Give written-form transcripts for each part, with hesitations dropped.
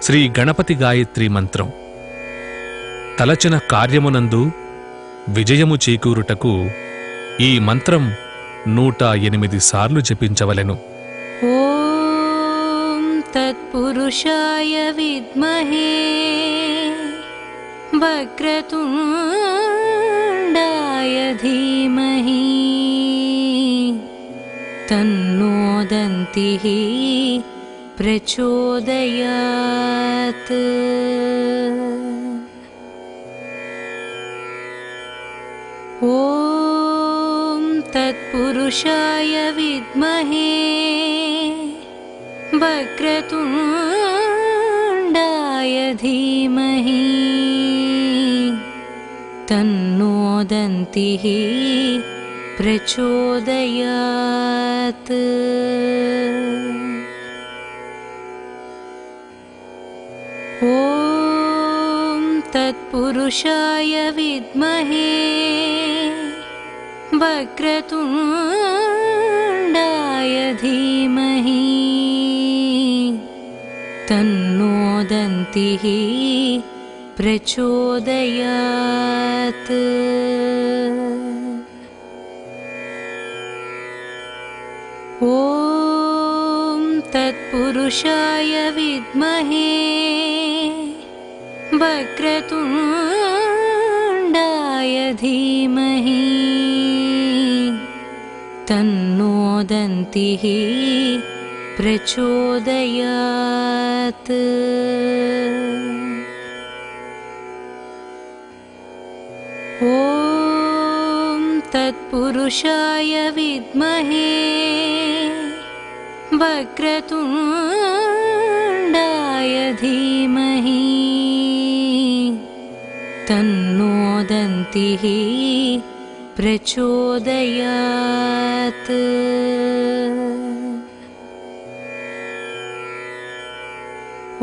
శ్రీ గణపతి గాయత్రి మంత్రం తలచిన కార్యమునందు విజయము చేకూరుటకు ఈ మంత్రం 108 సార్లు జపించవలెను. ఓం తత్పురుషాయ విద్మహే వక్రతుండాయ ధీమహి తన్నో దంతిః ప్రచోదయాత్. ఓం తత్పురుషాయ విద్మహే వక్రతుండాయ ధీమహి తన్నో దంతిః ప్రచోదయాత్. ఓం తత్పురుషాయ విద్మహే వక్రతుండాయ ధీమహి తన్నో దంతిః ప్రచోదయాత్. ఓం తత్పురుషాయ విద్మహే వక్రతుండాయ ధీమహి తన్నో దంతిః ప్రచోదయాత్. ఓం తత్పురుషాయ విద్మహే వక్రతుండాయ ధీమహి తన్నో దంతిః ప్రచోదయాత్.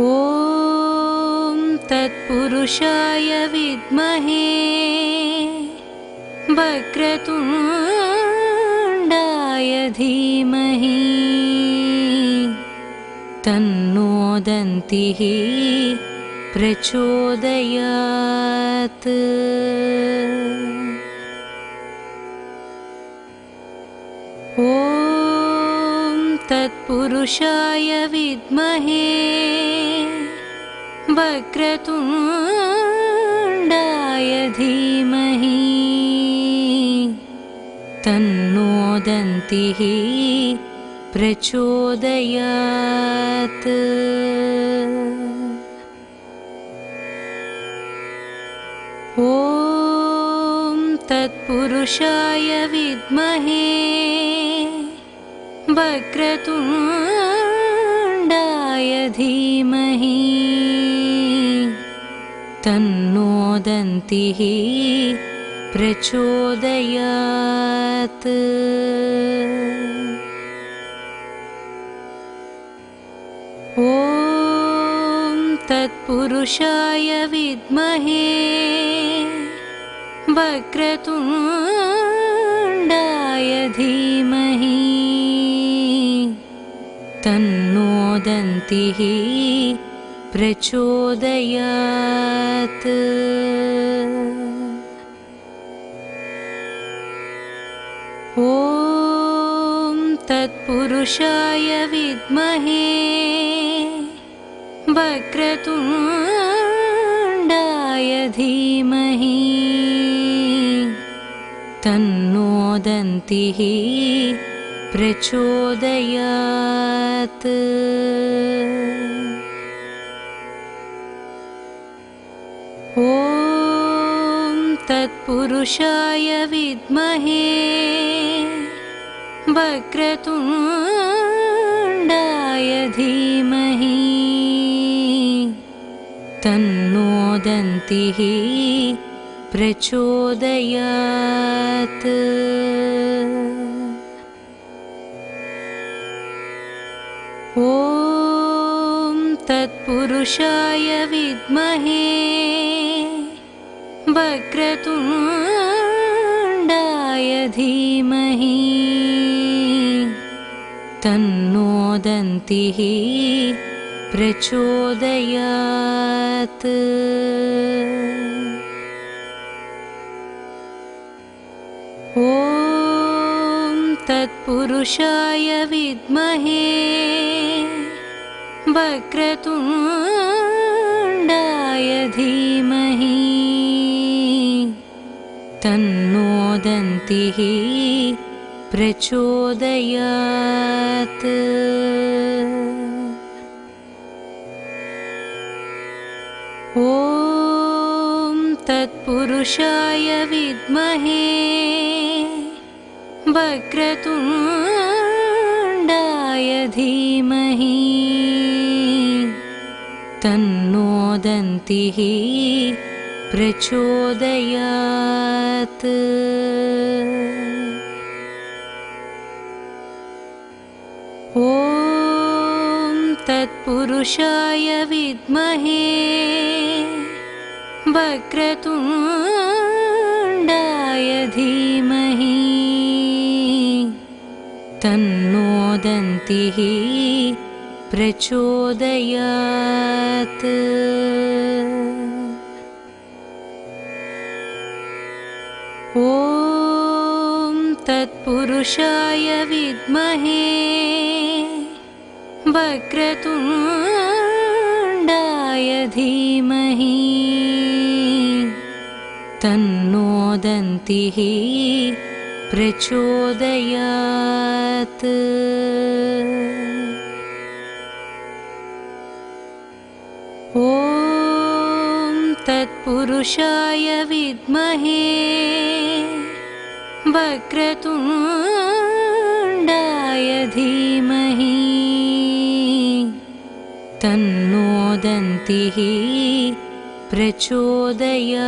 ఓం తత్పురుషాయ విద్మహే వక్రతుండాయ ధీమహి తన్నో దంతిః ప్రచోదయాత్. ఓం తత్పురుషాయ విద్మహే వక్రతుండాయ ధీమహి తన్నో దంతిః ప్రచోదయాత్. ఓం తత్పురుషాయ విద్మహే వక్రతుండాయ ధీమహి తన్నో దంతిః ప్రచోదయాత్. ఓం తత్పురుషాయ విద్మహే వక్రతుండాయ ధీమహి తన్నో దంతిః ప్రచోదయాత్. ఓం తత్పురుషాయ విద్మహే వక్రతుండాయ ధీమహి తన్నో దంతిః ప్రచోదయాత్. ఓం తత్పురుషాయ విద్మహే వక్రతుండాయ ధీమహి తన్నో దంతిః ప్రచోదయాత్. ఓం తత్పురుషాయ విద్మహే వక్రతుండాయ ధీమహి తన్నో దంతిః प्रचोदयात्। ॐ तत्पुरुषाय विद्महे वक्रतुण्डाय धीमहि तन्नो दन्तिः प्रचोदयात्। ॐ तत्पुरुषाय विद्महे वक्रतुण्डाय धीमहि तन्नो दन्तिः प्रचोदयात्। ॐ तत्पुरुषाय विद्महे वक्रतुण्डाय धीमहि तन्नो दन्तिः प्रचोदयात्। ॐ तत्पुरुषाय विद्महे वक्रतुण्डाय धीमहि तन्नो दन्तिः प्रचोदयात्। ॐ तत्पुरुषाय विद्महे वक्रतुण्डाय धीमहि तन्नो दन्तिः प्रचोदयात्।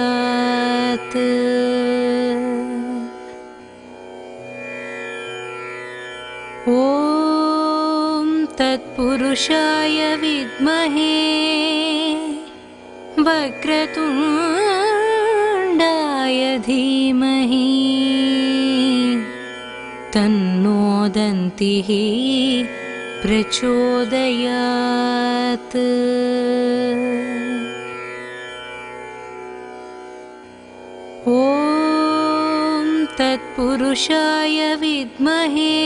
ॐ तत्पुरुषाय विद्महे वक्रतुण्डाय धीमहि तन्नो दन्तिः प्रचोदयात्। ॐ तत्पुरुषाय विद्महे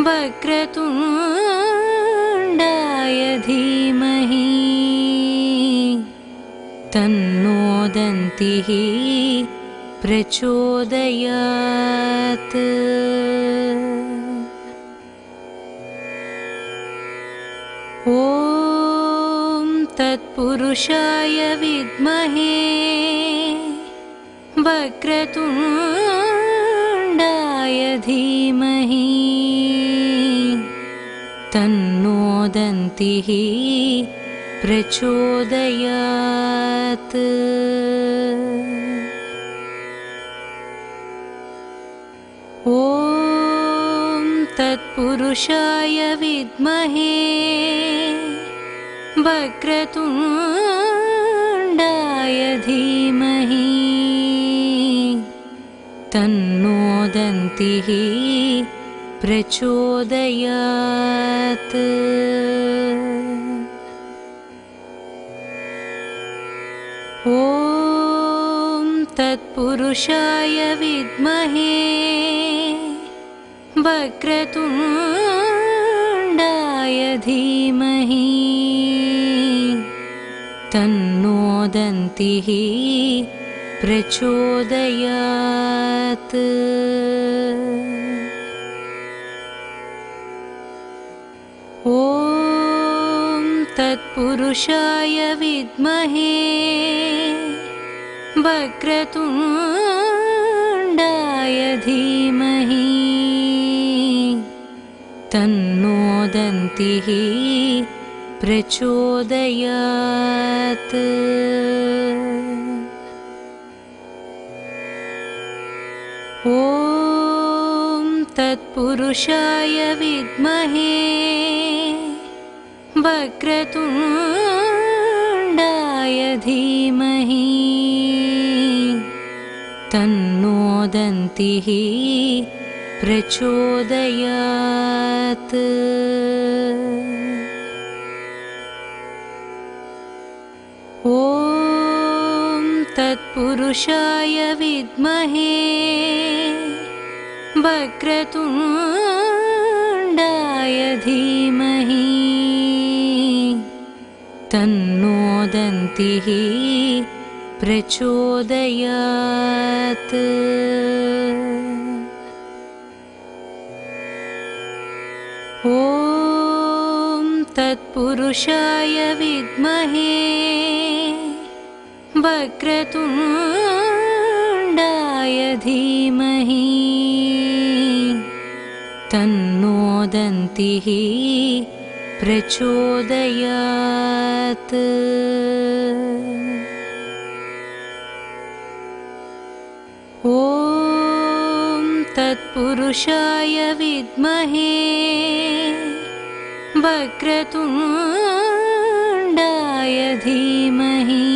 वक्रतुण्डाय धीमहि तन्नो दन्तिः प्रचोदयात्। ॐ तत्पुरुषाय विद्महे वक्रतुण्डाय धीमहि तन्नो दन्तिः प्रचोदयात्। ॐ तत्पुरुषाय विद्महे वक्रतुण्डाय धीमहि तन्नो दन्तिः प्रचोदयात्। ॐ तत्पुरुषाय विद्महे वक्रतुण्डाय धीमहि तन्नो दन्तिः प्रचोदयात्। ॐ तत्पुरुषाय विद्महे वक्रतुण्डाय धीमहि तन्नो दन्तिः प्रचोदयात्। ॐ तत्पुरुषाय विद्महे वक्रतुण्डाय धीमहि तन्नो दन्तिः प्रचोदयात्। ॐ तत्पुरुषाय विद्महे वक्रतुण्डाय धीमहि तन्नो दन्तिः प्रचोदयात्। ॐ तत्पुरुषाय विद्महे वक्रतुण्डाय धीमहि तन्नो दन्तिः प्रचोदयात्। ॐ तत्पुरुषाय विद्महे वक्रतुण्डाय धीमहि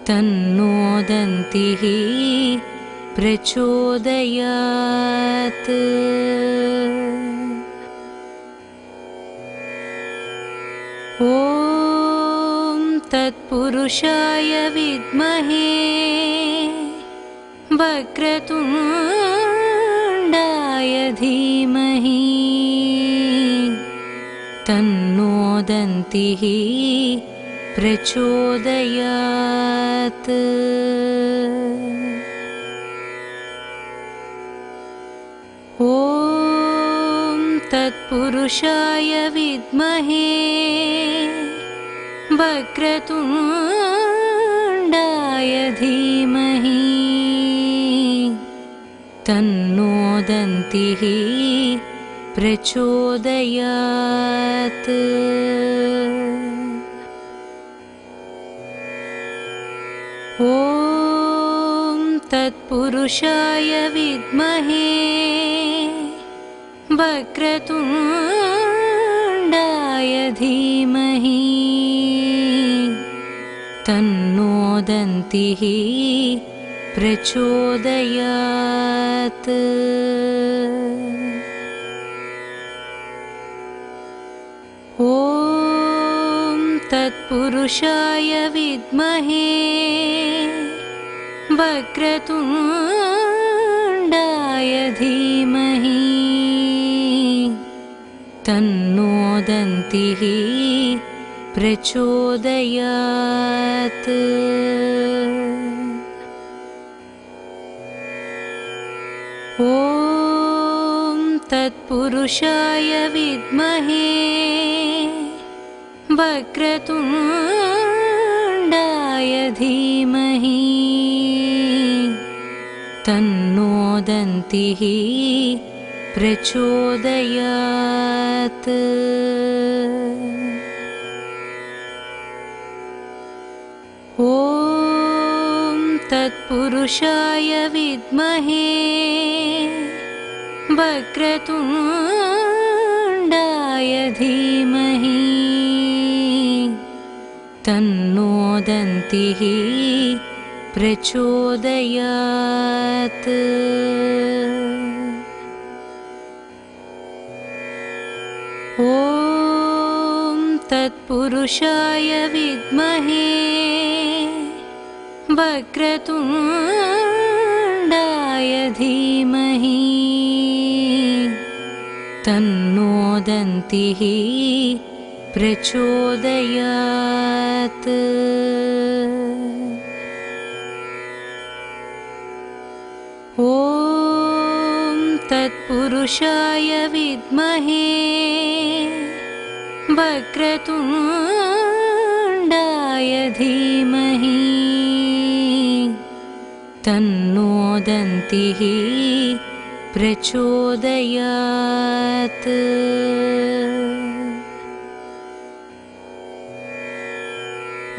तन्नो दन्तिः प्रचोदयात्। ॐ तत्पुरुषाय विद्महे वक्रतुण्डाय धीमहि तन्नो दन्तिः प्रचोदयात्। ॐ तत्पुरुषाय विद्महे वक्रतुण्डाय धीमहि तन्नो दन्तिः प्रचोदयात्। ॐ तत्पुरुषाय विद्महे वक्रतुण्डाय धीमहि तन्नो दन्तिः प्रचोदयात्। ॐ तत्पुरुषाय विद्महे वक्रतुण्डाय धीमहि तन्नो दन्तिः प्रचोदयात्। ॐ तत्पुरुषाय विद्महे वक्रतुण्डाय धीमहि तन्नो दन्तिः प्रचोदयात्। ॐ तत्पुरुषाय विद्महे वक्रतुण्डाय धीमहि तन्नो दन्तिः प्रचोदयात्। ॐ तत्पुरुषाय विद्महे वक्रतुण्डाय धीमहि तन्नो दन्तिः प्रचोदयात्। ॐ तत्पुरुषाय विद्महे वक्रतुण्डाय धीमहि तन्नो दन्तिः प्रचोदयात्।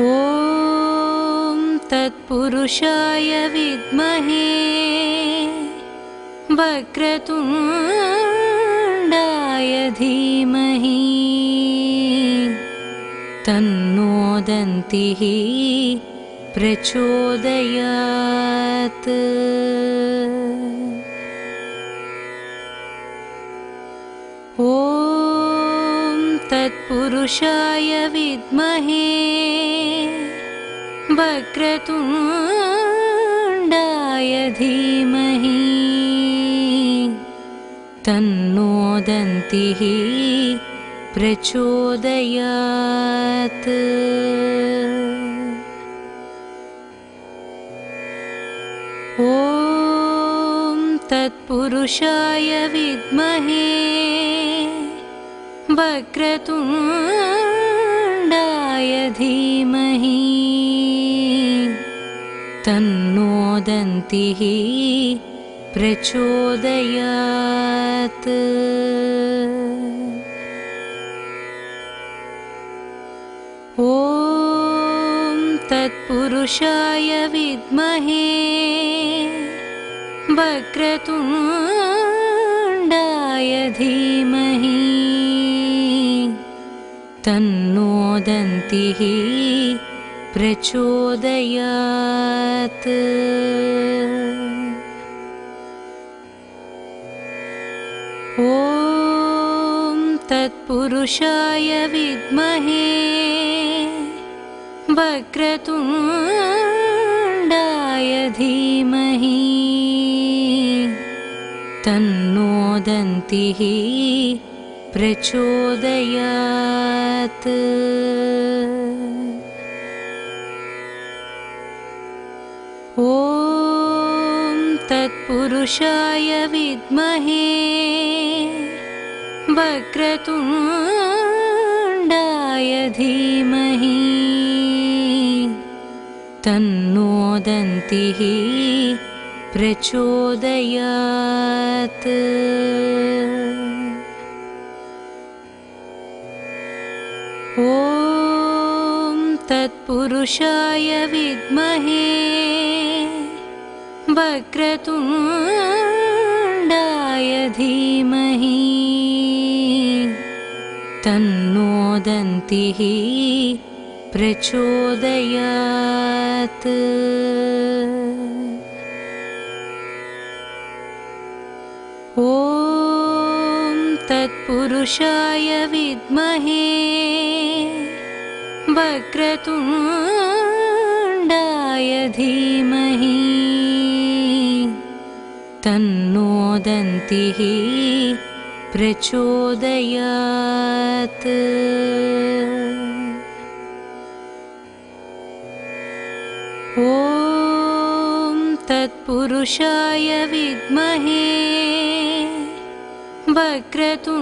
ॐ तत्पुरुषाय विद्महे वक्रतुण्डाय धीमहि तन्नो दन्तिः प्रचोदयात्। ॐ तत्पुरुषाय विद्महे वक्रतुण्डाय धीमहि तन्नो दन्तिः प्रचोदयात्। ॐ तत्पुरुषाय विद्महे वक्रतुण्डाय धीमहि तन्नो दन्तिः प्रचोदयात्। ॐ तत्पुरुषाय विद्महे वक्रतुण्डाय धीमहि तन्नो दन्तिः प्रचोदयात्। ॐ तत्पुरुषाय विद्महे वक्रतुण्डाय धीमहि तन्नो दन्तिः प्रचोदयात्। ॐ तत्पुरुषाय विद्महे वक्रतुण्डाय धीमहि तन्नो दन्तिः प्रचोदयात्। ॐ तत्पुरुषाय विद्महे वक्रतुण्डाय धीमहि तन्नो दन्तिः प्रचोदयात्। ॐ तत्पुरुषाय विद्महे वक्रतुण्डाय धीमहि तन्नो दन्तिः प्रचोदयात्। ॐ तत्पुरुषाय विद्महे वक्रतुण्डाय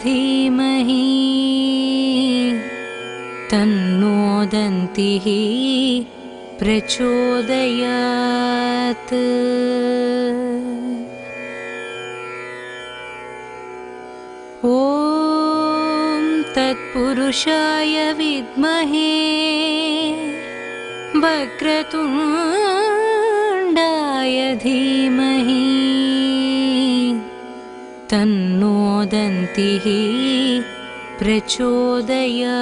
धीमहि तन्नो दन्तिः प्रचोदयात्। ॐ तत्पुरुषाय विद्महे वक्रतुण्डाय धीमहि तन्नो दन्तिः प्रचोदयात्।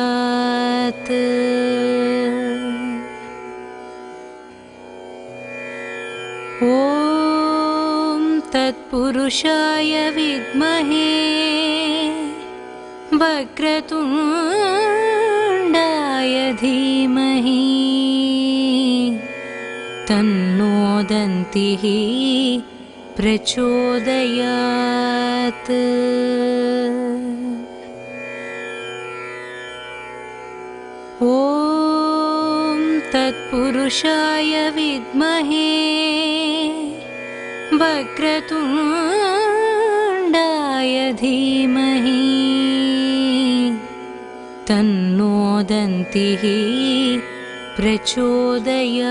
ॐ तत्पुरुषाय विद्महे वक्रतुण्डाय धीमहि तन्नो दन्तिः प्रचोदयात्। ॐ तत्पुरुषाय विद्महे वक्रतुण्डाय धीमहि तन्नो दन्तिः प्रचोदयात्।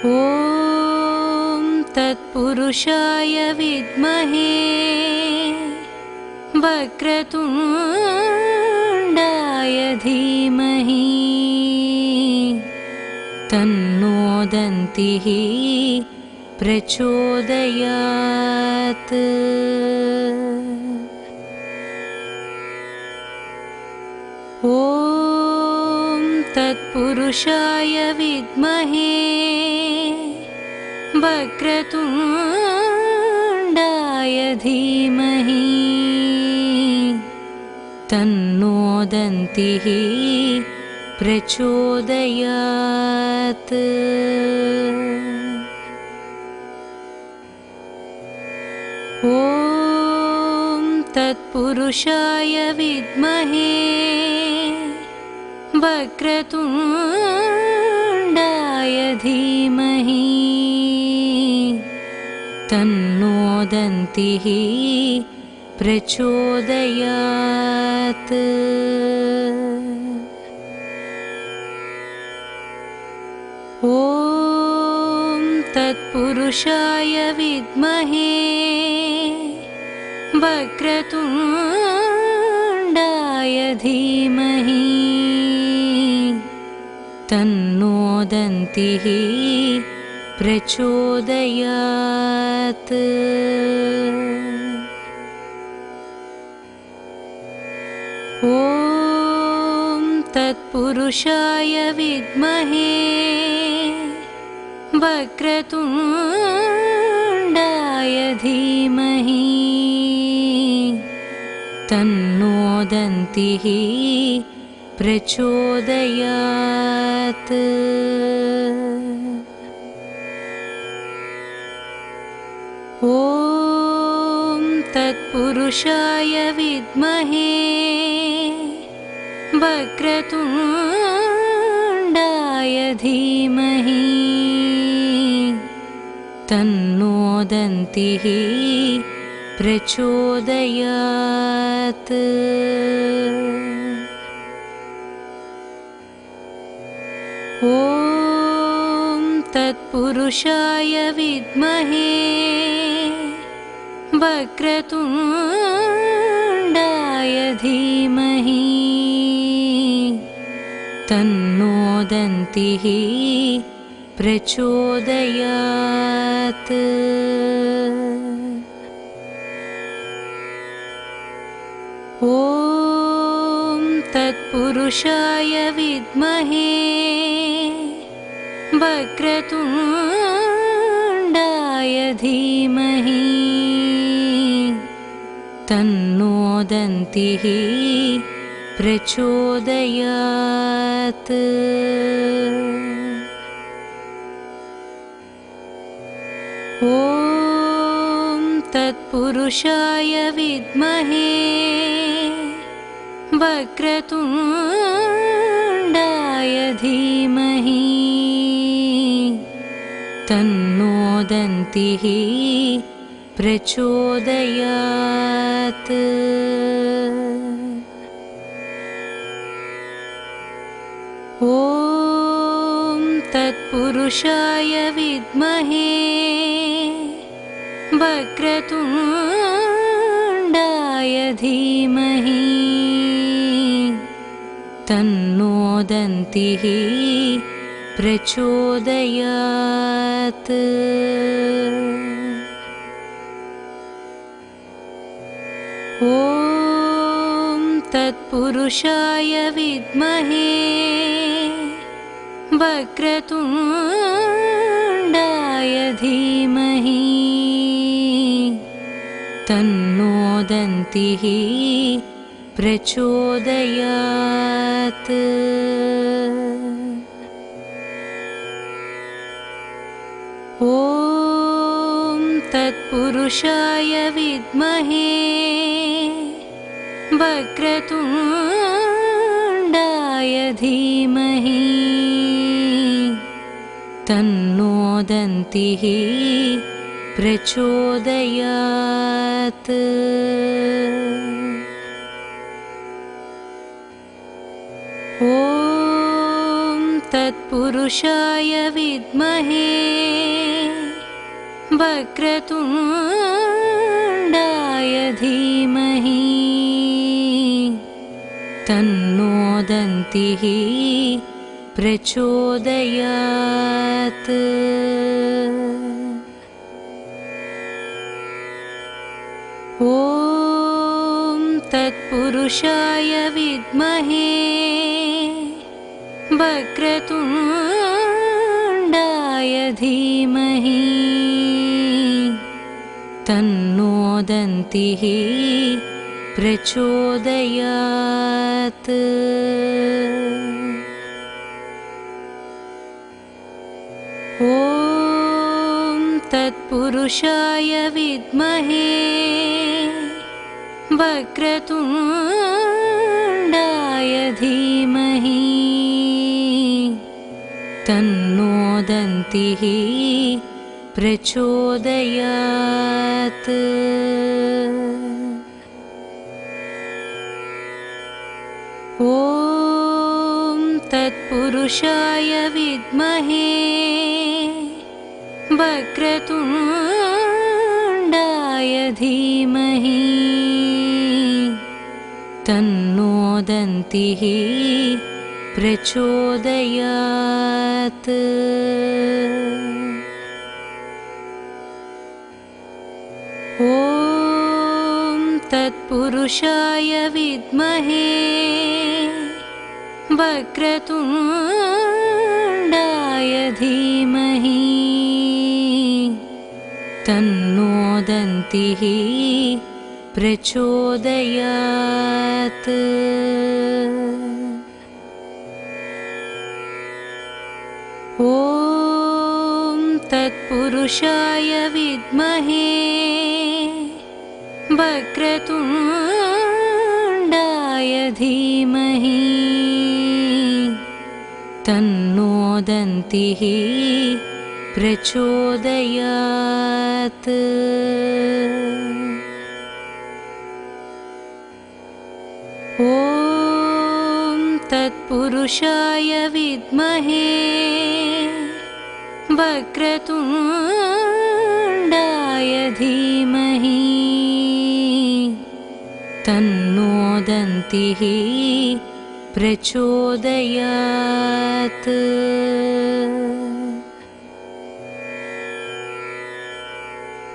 ॐ तत्पुरुषाय विद्महे वक्रतुण्डाय धीमहि तन्नो दन्तिः प्रचोदयात्। ॐ तत्पुरुषाय विद्महे वक्रतुण्डाय धीमहि तन्नो दन्तिः प्रचोदयात्। ॐ तत्पुरुषाय विद्महे वक्रतुण्डाय धीमहि तन्नो दन्तिः प्रचोदयात्। ॐ तत्पुरुषाय विद्महे वक्रतुण्डाय धीमहि तन्नो दन्तिः प्रचोदयात्। ॐ तत्पुरुषाय विद्महे वक्रतुण्डाय धीमहि तन्नो दन्तिः प्रचोदयात्। ॐ तत्पुरुषाय विद्महे वक्रतुण्डाय धीमहि तन्नो दन्तिः प्रचोदयात्। ॐ तत्पुरुषाय विद्महे वक्रतुण्डाय धीमहि तन्नो दन्तिः प्रचोदयात्। ॐ तत्पुरुषाय विद्महे वक्रतुण्डाय धीमहि तन्नो दन्तिः प्रचोदयात्। ॐ तत्पुरुषाय विद्महे वक्रतुण्डाय धीमहि तन्नो दन्तिः प्रचोदयात्। ॐ तत्पुरुषाय विद्महे वक्रतुण्डाय धीमहि तन्नो दन्तिः प्रचोदयात्। ॐ तत्पुरुषाय विद्महे वक्रतुण्डाय धीमहि तन्नो दन्तिः प्रचोदयात्। ॐ तत्पुरुषाय विद्महे वक्रतुण्डाय धीमहि तन्नो दन्तिः प्रचोदयात्। ॐ तत्पुरुषाय विद्महे, वक्रतुण्डाय धीमहि, तन्नो दन्तिः प्रचोदयात्। ॐ तत्पुरुषाय विद्महे, वक्रतुण्डाय धीमहि तन्नो दन्तिः प्रचोदयात्। ॐ तत्पुरुषाय विद्महे वक्रतुण्डाय धीमहि तन्नो दन्तिः प्रचोदयात्। ॐ तत्पुरुषाय विद्महे वक्रतुण्डाय धीमहि तन्नो दन्तिः प्रचोदयात्। ॐ तत्पुरुषाय विद्महे वक्रतुण्डाय धीमहि तन्नो दन्तिः प्रचोदयात्। ॐ तत्पुरुषाय विद्महे वक्रतुण्डाय धीमहि तन्नो दन्तिः प्रचोदयात्। ॐ तत्पुरुषाय विद्महे वक्रतुण्डाय धीमहि तन्नो दन्तिः प्रचोदयात्।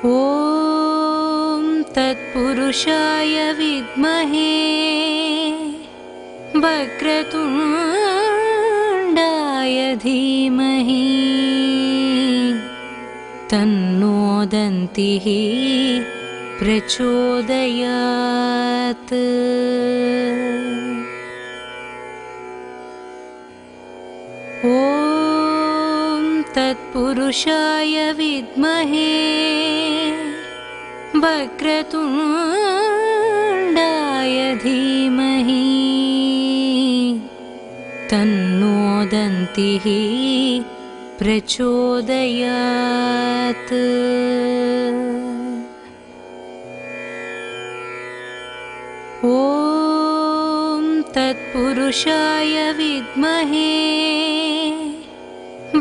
ॐ तत्पुरुषाय विद्महे वक्रतुण्डाय धीमहि तन्नो दन्तिः प्रचोदयात्। ॐ तत्पुरुषाय विद्महे वक्रतुण्डाय धीमहि तन्नो दन्तिः प्रचोदयात्। ॐ तत्पुरुषाय विद्महे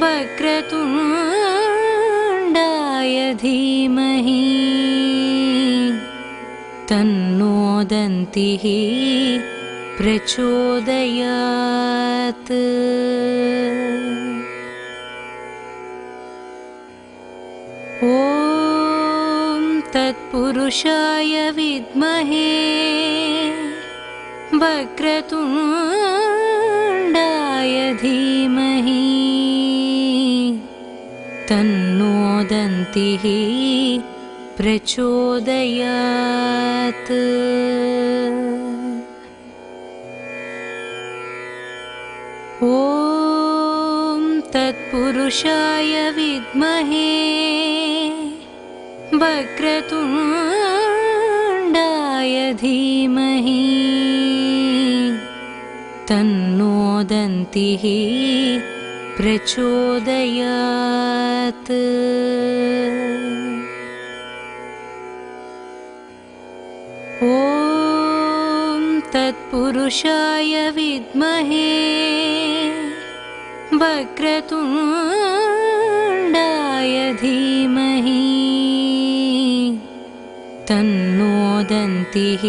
वक्रतुण्डाय धीमहि तन्नो दन्तिः प्रचोदयात्। ॐ तत्पुरुषाय विद्महे वक्रतुण्डाय धीमहि तन्नो दन्तिः प्रचोदयात्। ॐ तत्पुरुषाय विद्महे वक्रतुण्डाय धीमहि तन्नो दन्तिः प्रचोदयात्। ॐ तत्पुरुषाय विद्महे वक्रतुण्डाय धीमहि तन्नो दन्तिः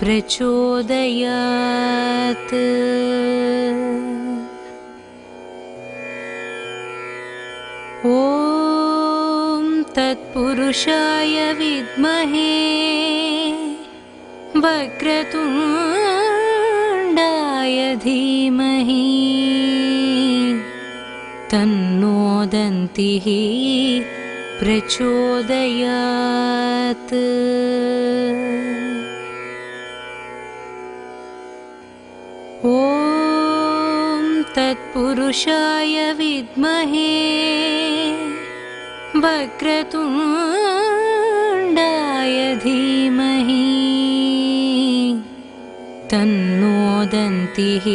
प्रचोदयात्। ॐ तत्पुरुषाय विद्महे वक्रतुण्डाय धीमहि तन्नो दन्तिः प्रचोदयात्। ॐ तत्पुरुषाय विद्महे वक्रतुण्डाय धीमहि तन्नो दन्तिः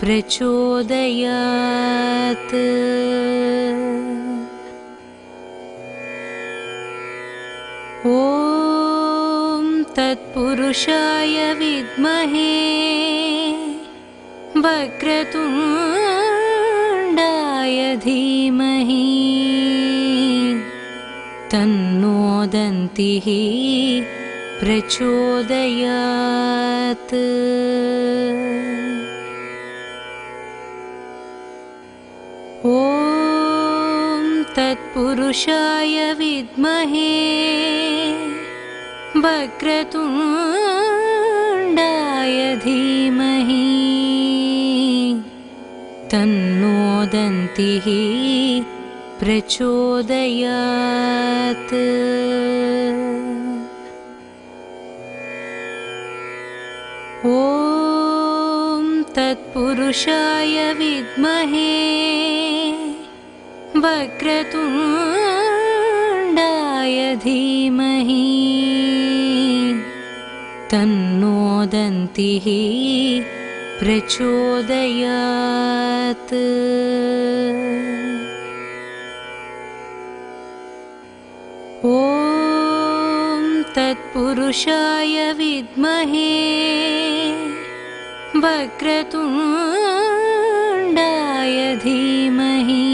प्रचोदयात्। ॐ तत्पुरुषाय विद्महे वक्रतुण्डाय धीमहि तन्नो दन्तिः प्रचोदयात्। ॐ तत्पुरुषाय विद्महे वक्रतुण्डाय धीमहि तन्नो दन्तिः प्रचोदयात्। ॐ तत्पुरुषाय विद्महे वक्रतुण्डाय धीमहि तन्नो दन्तिः प्रचोदयात्। ॐ तत्पुरुषाय विद्महे वक्रतुण्डाय धीमहि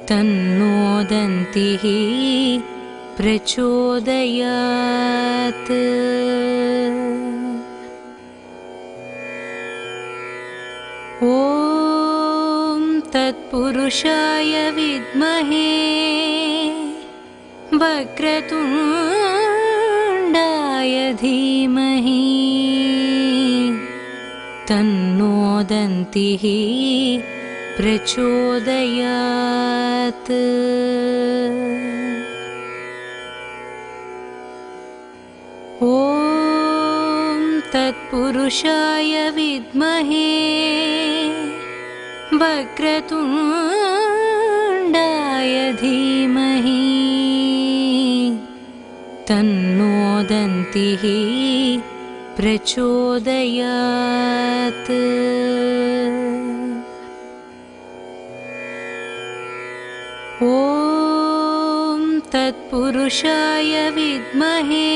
तन्नो दन्तिः प्रचोदयात्। ॐ तत्पुरुषाय विद्महे वक्रतुण्डाय धीमहि तन्नो दन्तिः प्रचोदयात्। ॐ तत्पुरुषाय विद्महे वक्रतुण्डाय धीमहि तन्नो दन्तिः प्रचोदयात्। ॐ तत्पुरुषाय विद्महे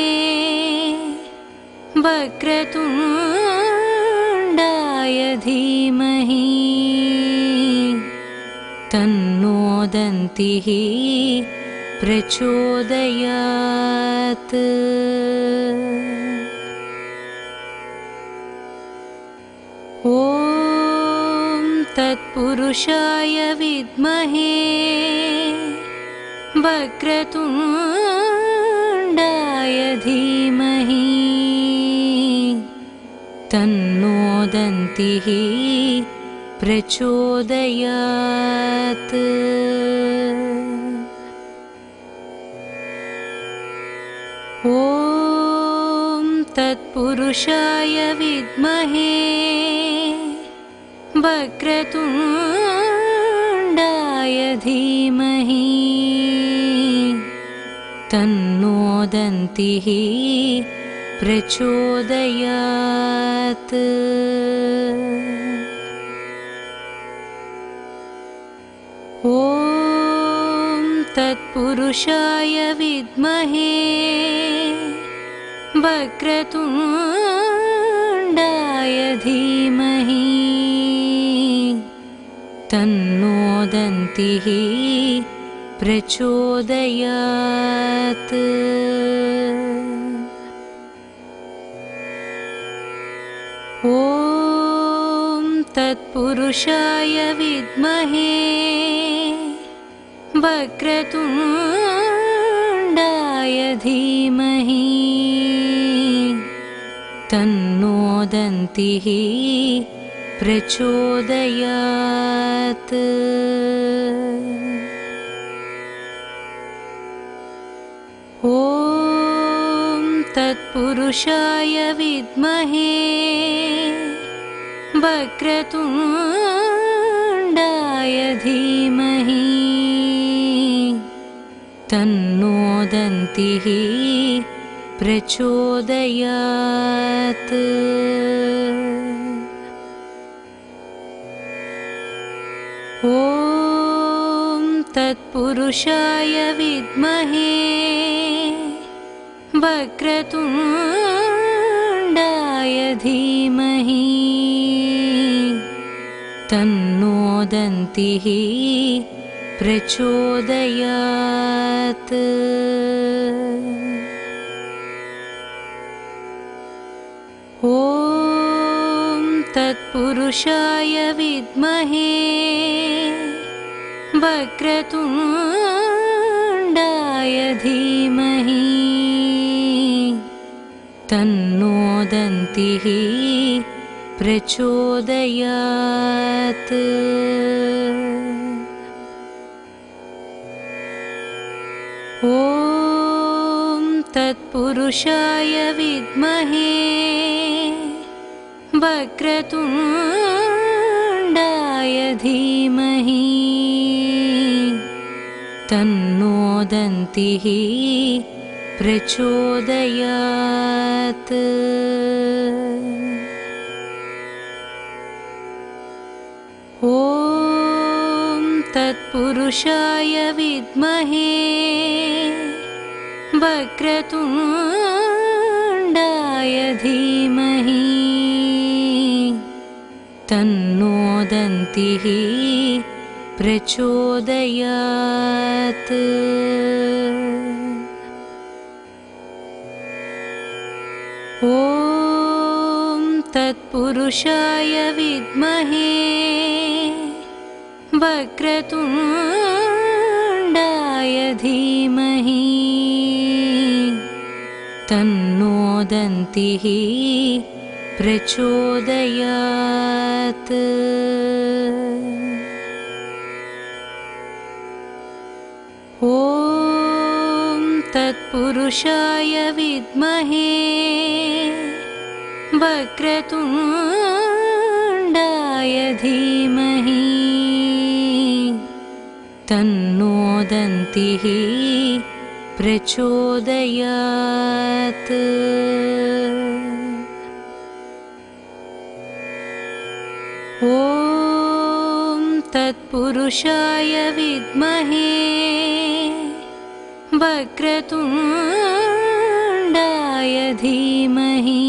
वक्रतुण्डाय धीमहि तन्नो दन्तिः प्रचोदयात्। ॐ तत्पुरुषाय विद्महे वक्रतुण्डाय धीमहि तन्नो दन्तिः प्रचोदयात्। ॐ तत्पुरुषाय विद्महे वक्रतुण्डाय धीमहि तन्नो दन्तिः प्रचोदयात्। ॐ तत्पुरुषाय विद्महे वक्रतुण्डाय धीमहि तन्नो दन्तिः प्रचोदयात्। ॐ तत्पुरुषाय विद्महे वक्रतुण्डाय धीमहि तन्नो दन्तिः प्रचोदयात्। ॐ तत्पुरुषाय विद्महे वक्रतुण्डाय धीमहि तन्नो दन्तिः प्रचोदयात्। ॐ तत्पुरुषाय विद्महे वक्रतुण्डाय धीमहि तन्नो दन्तिः प्रचोदयात्। ॐ तत्पुरुषाय विद्महे वक्रतुण्डाय धीमहि तन्नो दन्तिः प्रचोदयात्। ॐ तत्पुरुषाय विद्महे वक्रतुण्डाय धीमहि तन्नो दन्तिः प्रचोदयात्। ॐ तत्पुरुषाय विद्महे वक्रतुण्डाय धीमहि तन्नो दन्तिः प्रचोदयात्। ॐ तत्पुरुषाय विद्महे वक्रतुण्डाय धीमहि तन्नो दन्तिः प्रचोदयात्। ॐ तत्पुरुषाय विद्महे वक्रतुण्डाय धीमहि तन्नो दन्तिः प्रचोदयात्। ॐ तत्पुरुषाय विद्महे वक्रतुण्डाय धीमहि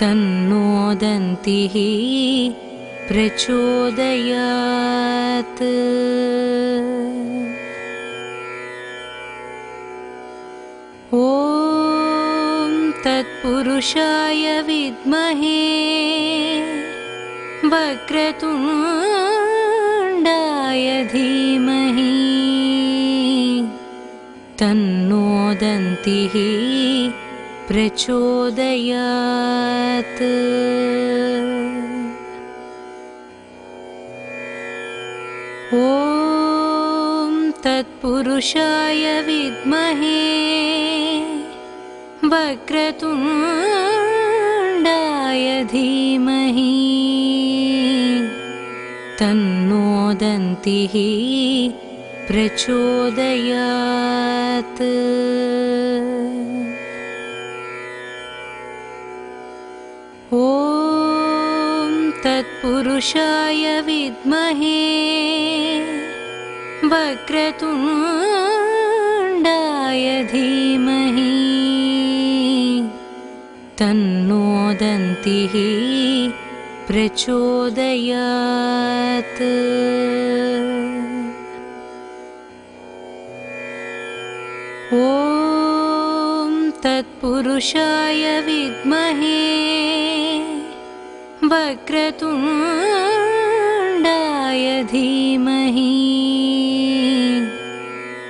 तन्नो दन्तिः प्रचोदयात्। ॐ तत्पुरुषाय विद्महे वक्रतुण्डाय धीमहि तन्नो दन्तिः प्रचोदयात्। ॐ तत्पुरुषाय विद्महे वक्रतुण्डाय धीमहि तन्नो दन्तिः प्रचोदयात्। ॐ तत्पुरुषाय विद्महे वक्रतुण्डाय धीमहि तन्नो दन्तिः प्रचोदयात्। ॐ तत्पुरुषाय विद्महे वक्रतुण्डाय धीमहि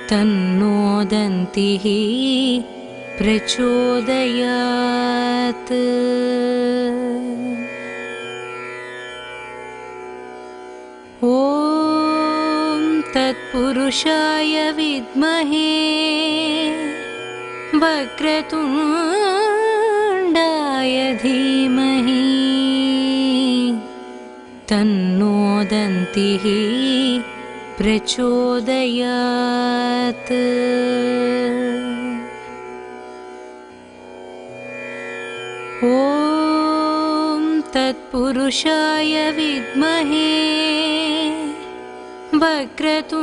तन्नो दन्तिः प्रचोदयात्। ॐ तत्पुरुषाय विद्महे वक्रतुण्डाय धीमहि तन्नो दन्तिः प्रचोदयात्। ॐ तत्पुरुषाय विद्महे वक्रतुण्डाय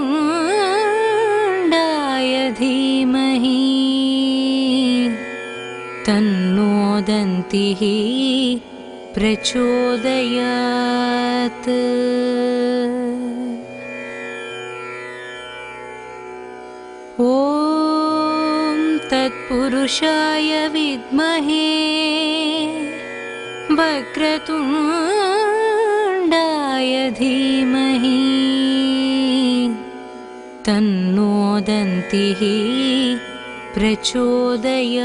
धीमहि तन्नो दन्तिः प्रचोदयात्। ॐ तत्पुरुषाय विद्महे वक्रतुण्डाय धीमहि तन्नो दन्तिः प्रचोदयात्।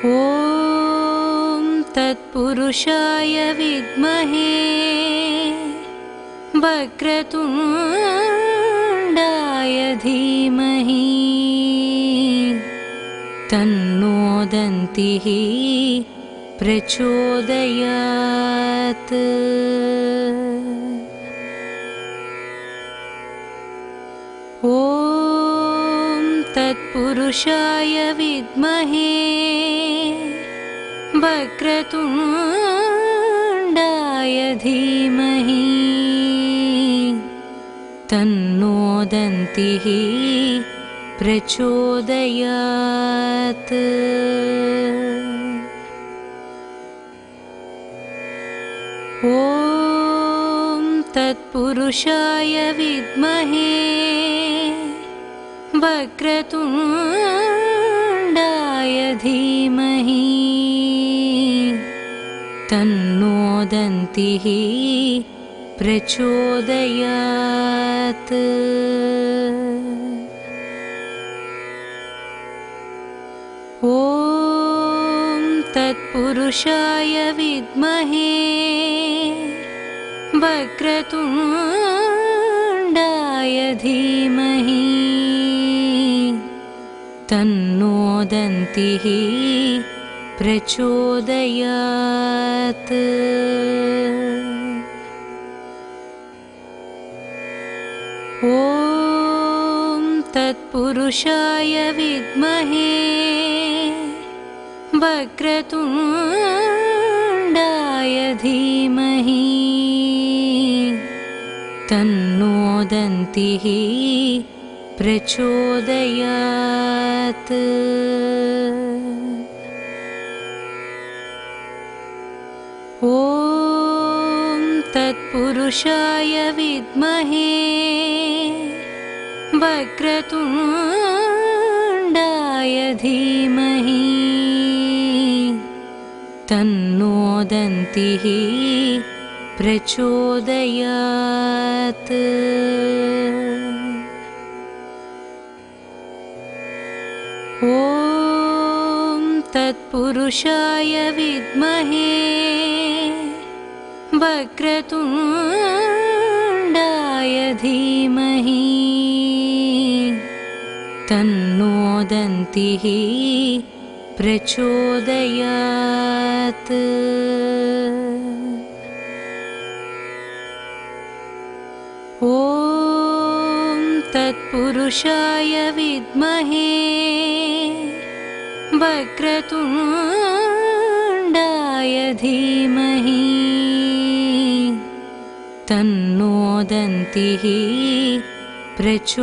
ॐ तत्पुरुषाय विद्महे वक्रतुण्डाय धीमहि तन्नो दन्तिः प्रचोदयात्। ॐ तत्पुरुषाय विद्महे वक्रतुण्डाय धीमहि तन्नो दन्तिः प्रचोदयात्। ॐ तत्पुरुषाय विद्महे वक्रतुण्डाय धीमहि तन्नो दन्तिः प्रचोदयात्। ॐ तत्पुरुषाय विद्महे वक्रतुण्डाय धीमहि तन्नो दन्तिः प्रचोदयात्। ॐ तत्पुरुषाय विद्महे वक्रतुण्डाय धीमहि तन्नो दन्तिः प्रचोदयात्। ॐ तत्पुरुषाय विद्महे वक्रतुण्डाय धीमहि तन्नो दन्तिः प्रचोदयात्। ॐ तत्पुरुषाय विद्महे वक्रतुण्डाय धीमहि तन्नो दन्तिः प्रचोदयात्। ॐ तत्पुरुषाय विद्महे वक्रतुण्डाय धीमहि तन्नो दन्तिः प्रचोदयात्।